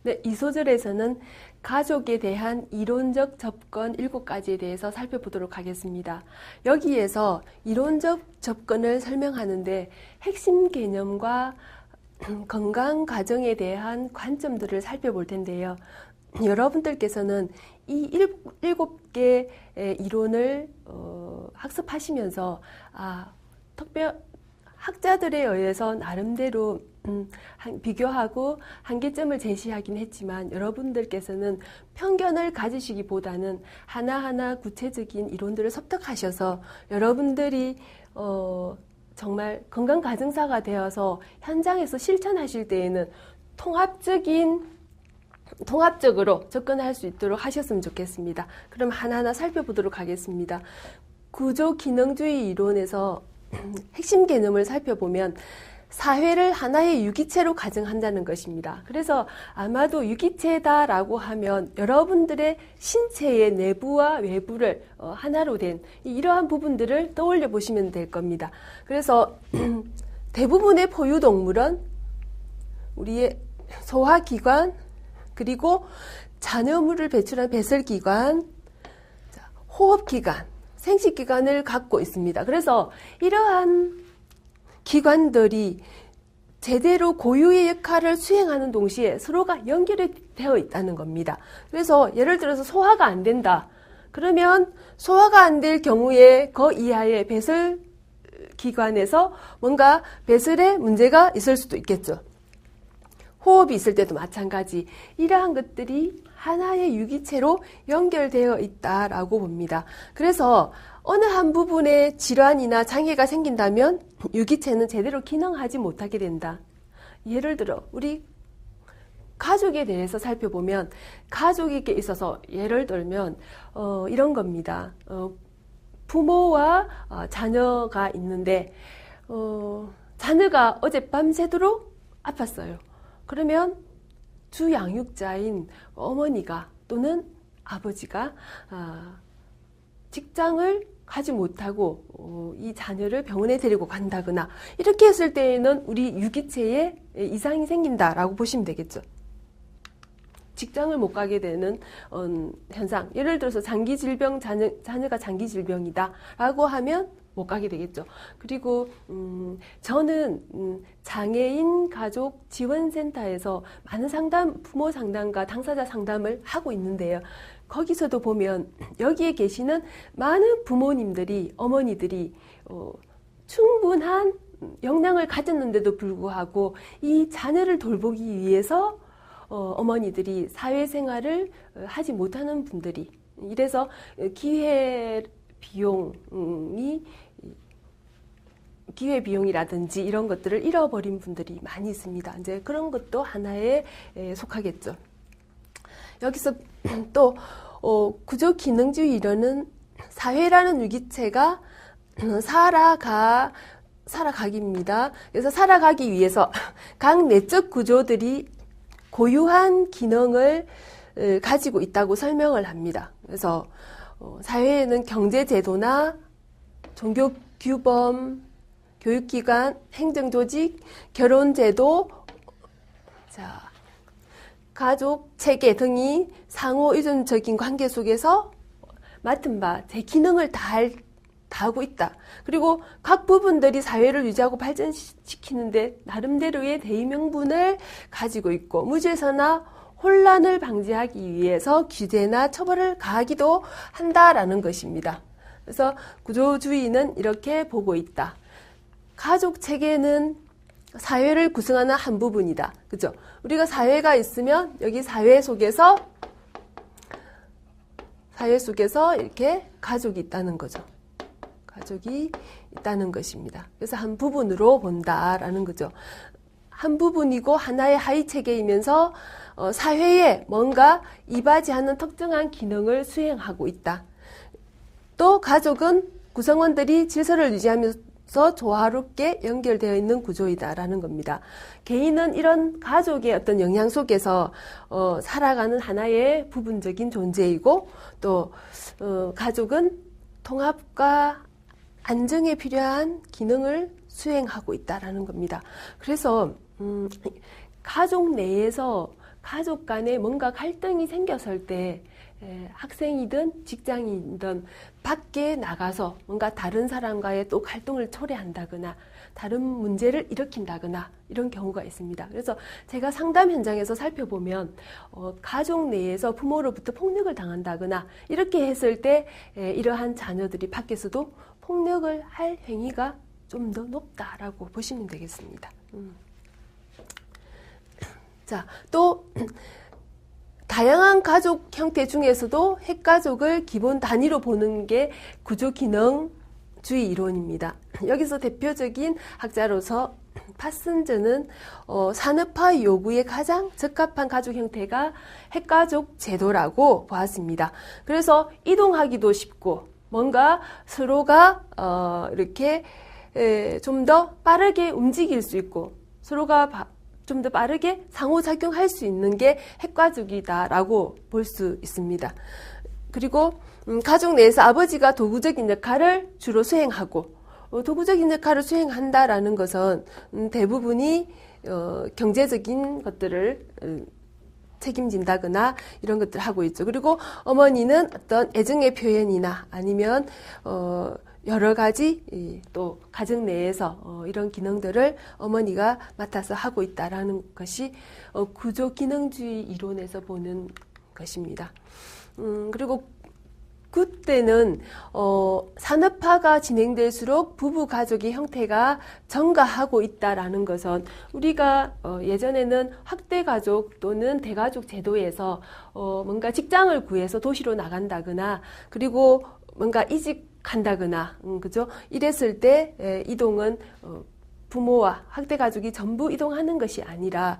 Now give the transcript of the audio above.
네, 이 소절에서는 가족에 대한 이론적 접근 7가지에 대해서 살펴보도록 하겠습니다. 여기에서 이론적 접근을 설명하는데 핵심 개념과 건강 가정에 대한 관점들을 살펴볼 텐데요. 여러분들께서는 이 7개의 이론을 학습하시면서 특별 학자들에 의해서 나름대로 비교하고 한계점을 제시하긴 했지만 여러분들께서는 편견을 가지시기보다는 하나하나 구체적인 이론들을 섭득하셔서 여러분들이 정말 건강가정사가 되어서 현장에서 실천하실 때에는 통합적으로 접근할 수 있도록 하셨으면 좋겠습니다. 그럼 하나하나 살펴보도록 하겠습니다. 구조기능주의 이론에서 핵심 개념을 살펴보면 사회를 하나의 유기체로 가정한다는 것입니다. 그래서 아마도 유기체다라고 하면 여러분들의 신체의 내부와 외부를 하나로 된 이러한 부분들을 떠올려 보시면 될 겁니다. 그래서 대부분의 포유동물은 우리의 소화기관, 그리고 잔여물을 배출한 배설기관, 호흡기관, 생식기관을 갖고 있습니다. 그래서 이러한 기관들이 제대로 고유의 역할을 수행하는 동시에 서로가 연결이 되어 있다는 겁니다. 그래서 예를 들어서 소화가 안 된다. 그러면 소화가 안 될 경우에 그 이하의 배설기관에서 뭔가 배설에 문제가 있을 수도 있겠죠. 호흡이 있을 때도 마찬가지. 이러한 것들이 하나의 유기체로 연결되어 있다라고 봅니다. 그래서 어느 한 부분에 질환이나 장애가 생긴다면 유기체는 제대로 기능하지 못하게 된다. 예를 들어 우리 가족에 대해서 살펴보면 가족에게 있어서 예를 들면 이런 겁니다. 부모와 자녀가 있는데 자녀가 어젯밤 새도록 아팠어요. 그러면 주 양육자인 어머니가 또는 아버지가 직장을 가지 못하고 이 자녀를 병원에 데리고 간다거나 이렇게 했을 때에는 우리 유기체에 이상이 생긴다라고 보시면 되겠죠. 직장을 못 가게 되는 현상, 예를 들어서 장기 질병, 자녀가 장기 질병이다라고 하면 못 가게 되겠죠. 그리고 저는 장애인 가족 지원센터에서 많은 상담, 부모 상담과 당사자 상담을 하고 있는데요. 거기서도 보면 여기에 계시는 많은 부모님들이, 어머니들이 충분한 역량을 가졌는데도 불구하고 이 자녀를 돌보기 위해서 어머니들이 사회생활을 하지 못하는 분들이, 이래서 기회비용이라든지 이런 것들을 잃어버린 분들이 많이 있습니다. 이제 그런 것도 하나에 속하겠죠. 여기서 또 구조기능주의 이론은 사회라는 유기체가 살아가기입니다. 그래서 살아가기 위해서 각 내적 구조들이 고유한 기능을 가지고 있다고 설명을 합니다. 그래서 사회에는 경제제도나 종교규범, 교육기관, 행정조직, 결혼제도, 가족체계 등이 상호의존적인 관계 속에서 맡은 바 제 기능을 다 하고 있다. 그리고 각 부분들이 사회를 유지하고 발전시키는데 나름대로의 대의명분을 가지고 있고 무질서나 혼란을 방지하기 위해서 규제나 처벌을 가하기도 한다라는 것입니다. 그래서 구조주의는 이렇게 보고 있다. 가족 체계는 사회를 구성하는 한 부분이다. 그죠? 우리가 사회가 있으면 여기 사회 속에서 이렇게 가족이 있다는 거죠. 가족이 있다는 것입니다. 그래서 한 부분으로 본다라는 거죠. 한 부분이고 하나의 하위 체계이면서 사회에 뭔가 이바지하는 특정한 기능을 수행하고 있다. 또 가족은 구성원들이 질서를 유지하면서 조화롭게 연결되어 있는 구조이다라는 겁니다. 개인은 이런 가족의 어떤 영향 속에서 살아가는 하나의 부분적인 존재이고 또 가족은 통합과 안정에 필요한 기능을 수행하고 있다라는 겁니다. 그래서 가족 내에서 가족 간에 뭔가 갈등이 생겼을 때 학생이든 직장인이든 밖에 나가서 뭔가 다른 사람과의 또 갈등을 초래한다거나 다른 문제를 일으킨다거나 이런 경우가 있습니다. 그래서 제가 상담 현장에서 살펴보면 가족 내에서 부모로부터 폭력을 당한다거나 이렇게 했을 때 이러한 자녀들이 밖에서도 폭력을 할 행위가 좀 더 높다라고 보시면 되겠습니다. 자, 또 다양한 가족 형태 중에서도 핵가족을 기본 단위로 보는 게 구조기능주의 이론입니다. 여기서 대표적인 학자로서 파슨즈는 산업화 요구에 가장 적합한 가족 형태가 핵가족 제도라고 보았습니다. 그래서 이동하기도 쉽고 뭔가 서로가 이렇게 좀 더 빠르게 움직일 수 있고 서로가 좀 더 빠르게 상호작용할 수 있는 게 핵가족이다라고 볼 수 있습니다. 그리고 가족 내에서 아버지가 도구적인 역할을 주로 수행하고 도구적인 역할을 수행한다라는 것은 대부분이 경제적인 것들을 책임진다거나 이런 것들을 하고 있죠. 그리고 어머니는 어떤 애정의 표현이나 아니면 여러 가지 또 가정 내에서 이런 기능들을 어머니가 맡아서 하고 있다라는 것이 구조기능주의 이론에서 보는 것입니다. 그리고 그때는 산업화가 진행될수록 부부 가족의 형태가 증가하고 있다라는 것은 우리가 예전에는 확대 가족 또는 대가족 제도에서 뭔가 직장을 구해서 도시로 나간다거나 그리고 뭔가 이직한다거나 그죠? 이랬을 때 이동은 부모와 확대 가족이 전부 이동하는 것이 아니라